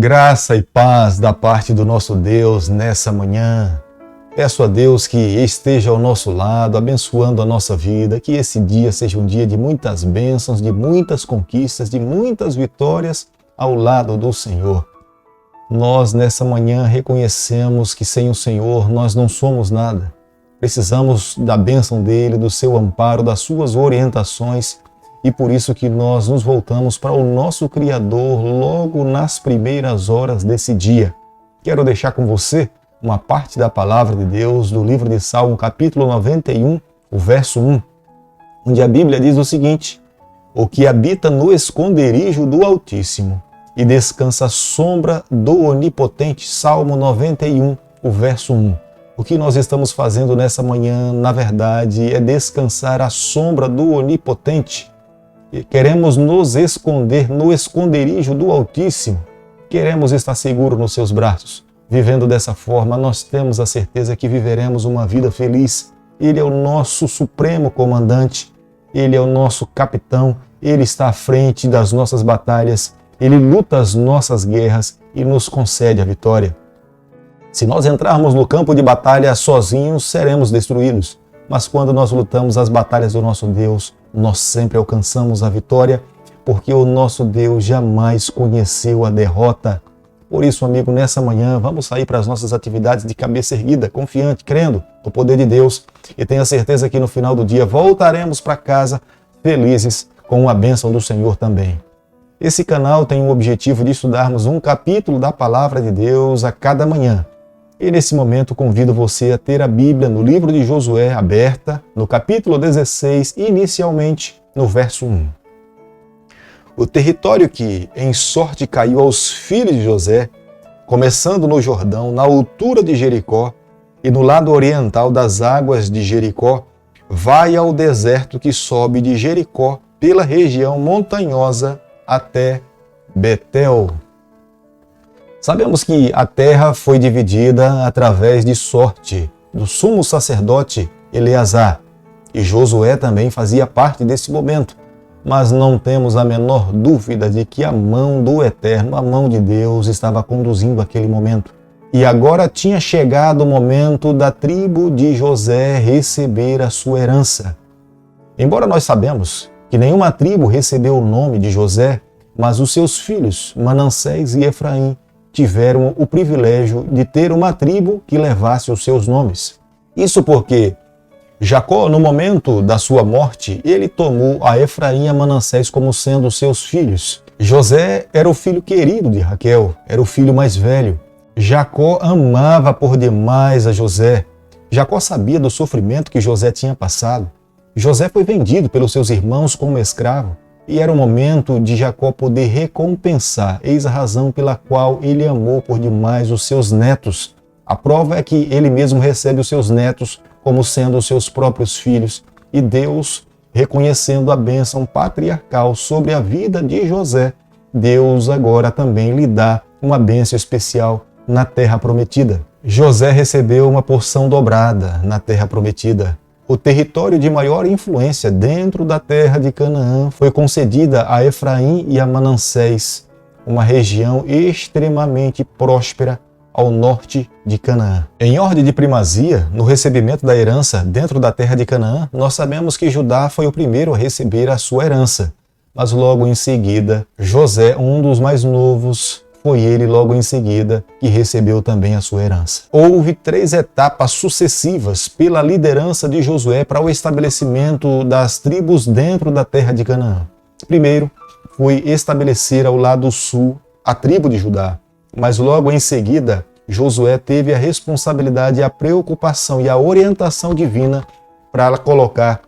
Graça e paz da parte do nosso Deus nessa manhã. Peço a Deus que esteja ao nosso lado, abençoando a nossa vida, que esse dia seja um dia de muitas bênçãos, de muitas conquistas, de muitas vitórias ao lado do Senhor. Nós nessa manhã reconhecemos que sem o Senhor nós não somos nada. Precisamos da bênção dele, do seu amparo, das suas orientações. E por isso que nós nos voltamos para o nosso Criador logo nas primeiras horas desse dia. Quero deixar com você uma parte da palavra de Deus do livro de Salmo, capítulo 91, o verso 1, onde a Bíblia diz o seguinte: o que habita no esconderijo do Altíssimo e descansa à sombra do Onipotente. Salmo 91, o verso 1. O que nós estamos fazendo nessa manhã, na verdade, é descansar à sombra do Onipotente. Queremos nos esconder no esconderijo do Altíssimo. Queremos estar seguros nos seus braços. Vivendo dessa forma, nós temos a certeza que viveremos uma vida feliz. Ele é o nosso supremo comandante. Ele é o nosso capitão. Ele está à frente das nossas batalhas. Ele luta as nossas guerras e nos concede a vitória. Se nós entrarmos no campo de batalha sozinhos, seremos destruídos. Mas quando nós lutamos as batalhas do nosso Deus, nós sempre alcançamos a vitória, porque o nosso Deus jamais conheceu a derrota. Por isso, amigo, nessa manhã, vamos sair para as nossas atividades de cabeça erguida, confiante, crendo no poder de Deus. E tenha certeza que no final do dia voltaremos para casa felizes com a bênção do Senhor também. Esse canal tem o objetivo de estudarmos um capítulo da Palavra de Deus a cada manhã. E nesse momento convido você a ter a Bíblia no livro de Josué aberta, no capítulo 16, inicialmente no verso 1. O território que em sorte caiu aos filhos de José, começando no Jordão, na altura de Jericó, e no lado oriental das águas de Jericó, vai ao deserto que sobe de Jericó pela região montanhosa até Betel. Sabemos que a terra foi dividida através de sorte do sumo sacerdote Eleazar, e Josué também fazia parte desse momento, mas não temos a menor dúvida de que a mão do Eterno, a mão de Deus, estava conduzindo aquele momento. E agora tinha chegado o momento da tribo de José receber a sua herança. Embora nós sabemos que nenhuma tribo recebeu o nome de José, mas os seus filhos, Manassés e Efraim, tiveram o privilégio de ter uma tribo que levasse os seus nomes. Isso porque Jacó, no momento da sua morte, ele tomou a Efraim e a Manassés como sendo seus filhos. José era o filho querido de Raquel, era o filho mais velho. Jacó amava por demais a José. Jacó sabia do sofrimento que José tinha passado. José foi vendido pelos seus irmãos como escravo. E era o momento de Jacó poder recompensar, eis a razão pela qual ele amou por demais os seus netos. A prova é que ele mesmo recebe os seus netos como sendo os seus próprios filhos. E Deus, reconhecendo a bênção patriarcal sobre a vida de José, Deus agora também lhe dá uma bênção especial na terra prometida. José recebeu uma porção dobrada na terra prometida. O território de maior influência dentro da terra de Canaã foi concedida a Efraim e a Manassés, uma região extremamente próspera ao norte de Canaã. Em ordem de primazia, no recebimento da herança dentro da terra de Canaã, nós sabemos que Judá foi o primeiro a receber a sua herança, mas logo em seguida, José, um dos mais novos, foi ele logo em seguida que recebeu também a sua herança. Houve 3 etapas sucessivas pela liderança de Josué para o estabelecimento das tribos dentro da terra de Canaã. Primeiro, foi estabelecer ao lado sul a tribo de Judá, mas logo em seguida, Josué teve a responsabilidade, a preocupação e a orientação divina para colocar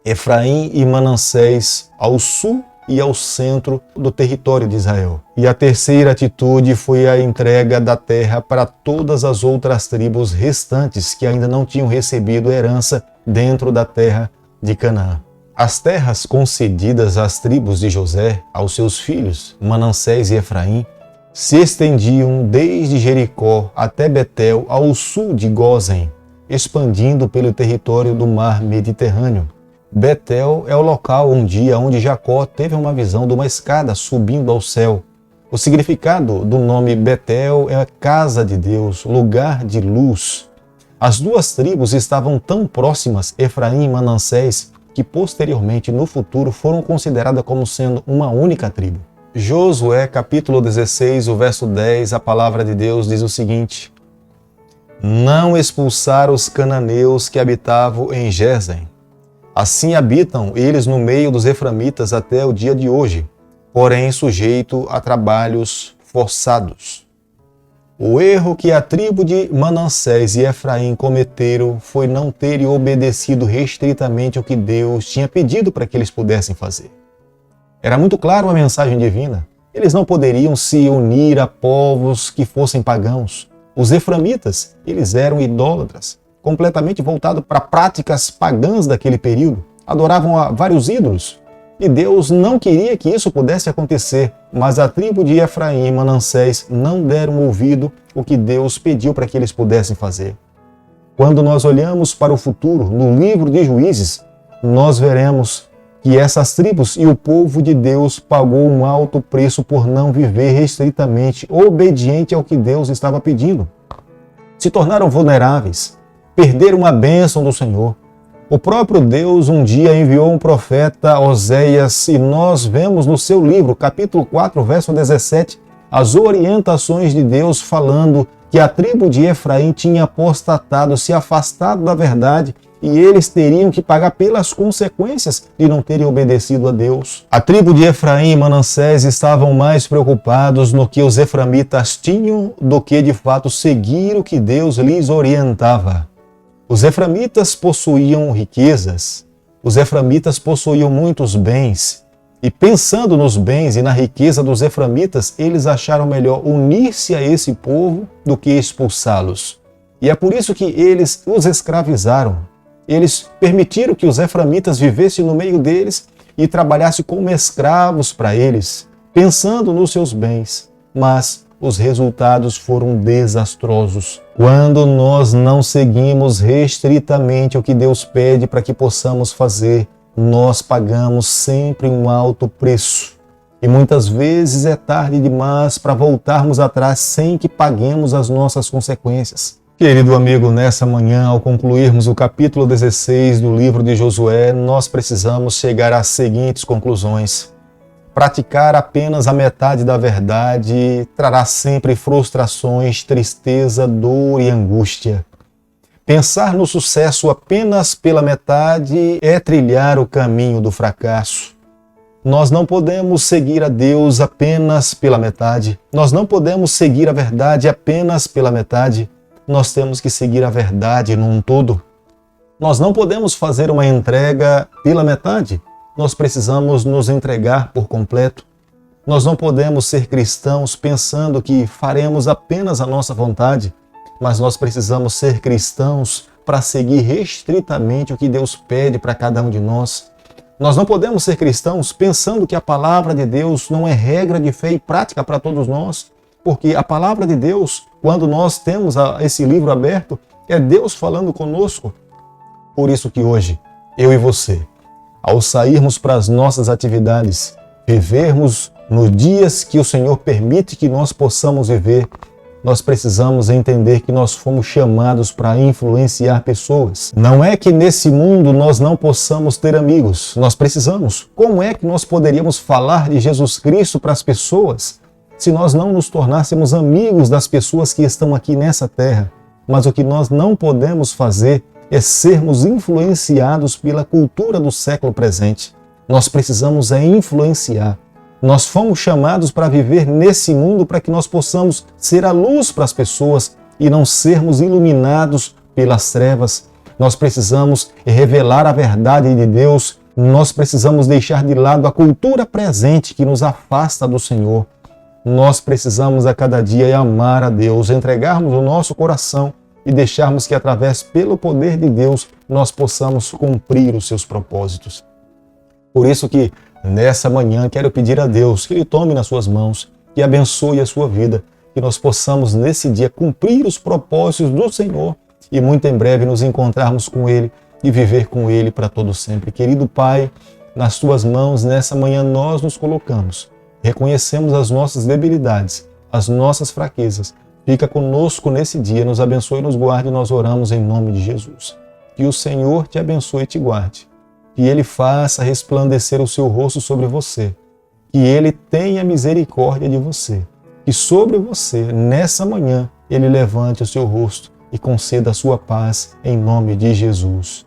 Efraim e Manassés ao sul e ao centro do território de Israel. E a terceira atitude foi a entrega da terra para todas as outras tribos restantes que ainda não tinham recebido herança dentro da terra de Canaã. As terras concedidas às tribos de José, aos seus filhos, Manassés e Efraim, se estendiam desde Jericó até Betel, ao sul de Gósen, expandindo pelo território do mar Mediterrâneo. Betel é o local onde Jacó teve uma visão de uma escada subindo ao céu. O significado do nome Betel é casa de Deus, lugar de luz. As duas tribos estavam tão próximas, Efraim e Manassés, que posteriormente, no futuro, foram consideradas como sendo uma única tribo. Josué, capítulo 16, o verso 10, a palavra de Deus diz o seguinte: não expulsaram os cananeus que habitavam em Gezer. Assim habitam eles no meio dos eframitas até o dia de hoje, porém sujeito a trabalhos forçados. O erro que a tribo de Manassés e Efraim cometeram foi não terem obedecido restritamente o que Deus tinha pedido para que eles pudessem fazer. Era muito claro a mensagem divina. Eles não poderiam se unir a povos que fossem pagãos. Os eframitas, eles eram idólatras, completamente voltados para práticas pagãs daquele período. Adoravam a vários ídolos. E Deus não queria que isso pudesse acontecer, mas a tribo de Efraim e Manassés não deram ouvido o que Deus pediu para que eles pudessem fazer. Quando nós olhamos para o futuro, no livro de Juízes, nós veremos que essas tribos e o povo de Deus pagou um alto preço por não viver restritamente, obediente ao que Deus estava pedindo. Se tornaram vulneráveis, perderam a bênção do Senhor. O próprio Deus um dia enviou um profeta, Oséias, e nós vemos no seu livro, capítulo 4, verso 17, as orientações de Deus falando que a tribo de Efraim tinha apostatado, se afastado da verdade, e eles teriam que pagar pelas consequências de não terem obedecido a Deus. A tribo de Efraim e Manassés estavam mais preocupados no que os eframitas tinham do que de fato seguir o que Deus lhes orientava. Os eframitas possuíam riquezas, os eframitas possuíam muitos bens, e pensando nos bens e na riqueza dos eframitas, eles acharam melhor unir-se a esse povo do que expulsá-los. E é por isso que eles os escravizaram. Eles permitiram que os eframitas vivessem no meio deles e trabalhassem como escravos para eles, pensando nos seus bens. Mas os resultados foram desastrosos. Quando nós não seguimos restritamente o que Deus pede para que possamos fazer, nós pagamos sempre um alto preço. E muitas vezes é tarde demais para voltarmos atrás sem que paguemos as nossas consequências. Querido amigo, nessa manhã, ao concluirmos o capítulo 16 do livro de Josué, nós precisamos chegar às seguintes conclusões. Praticar apenas a metade da verdade trará sempre frustrações, tristeza, dor e angústia. Pensar no sucesso apenas pela metade é trilhar o caminho do fracasso. Nós não podemos seguir a Deus apenas pela metade. Nós não podemos seguir a verdade apenas pela metade. Nós temos que seguir a verdade num todo. Nós não podemos fazer uma entrega pela metade. Nós precisamos nos entregar por completo. Nós não podemos ser cristãos pensando que faremos apenas a nossa vontade, mas nós precisamos ser cristãos para seguir restritamente o que Deus pede para cada um de nós. Nós não podemos ser cristãos pensando que a palavra de Deus não é regra de fé e prática para todos nós, porque a palavra de Deus, quando nós temos esse livro aberto, é Deus falando conosco. Por isso que hoje, eu e você, ao sairmos para as nossas atividades, vivermos nos dias que o Senhor permite que nós possamos viver, nós precisamos entender que nós fomos chamados para influenciar pessoas. Não é que nesse mundo nós não possamos ter amigos, nós precisamos. Como é que nós poderíamos falar de Jesus Cristo para as pessoas se nós não nos tornássemos amigos das pessoas que estão aqui nessa terra? Mas o que nós não podemos fazer é sermos influenciados pela cultura do século presente. Nós precisamos influenciar. Nós fomos chamados para viver nesse mundo para que nós possamos ser a luz para as pessoas e não sermos iluminados pelas trevas. Nós precisamos revelar a verdade de Deus. Nós precisamos deixar de lado a cultura presente que nos afasta do Senhor. Nós precisamos a cada dia amar a Deus, entregarmos o nosso coração e deixarmos que através, pelo poder de Deus, nós possamos cumprir os seus propósitos. Por isso que, nessa manhã, quero pedir a Deus que Ele tome nas suas mãos, que abençoe a sua vida, que nós possamos, nesse dia, cumprir os propósitos do Senhor e muito em breve nos encontrarmos com Ele e viver com Ele para todo sempre. Querido Pai, nas tuas mãos, nessa manhã, nós nos colocamos. reconhecemos as nossas debilidades, as nossas fraquezas. Fica conosco nesse dia, nos abençoe e nos guarde, nós oramos em nome de Jesus. Que o Senhor te abençoe e te guarde. Que Ele faça resplandecer o seu rosto sobre você. Que Ele tenha misericórdia de você. Que sobre você, nessa manhã, Ele levante o seu rosto e conceda a sua paz em nome de Jesus.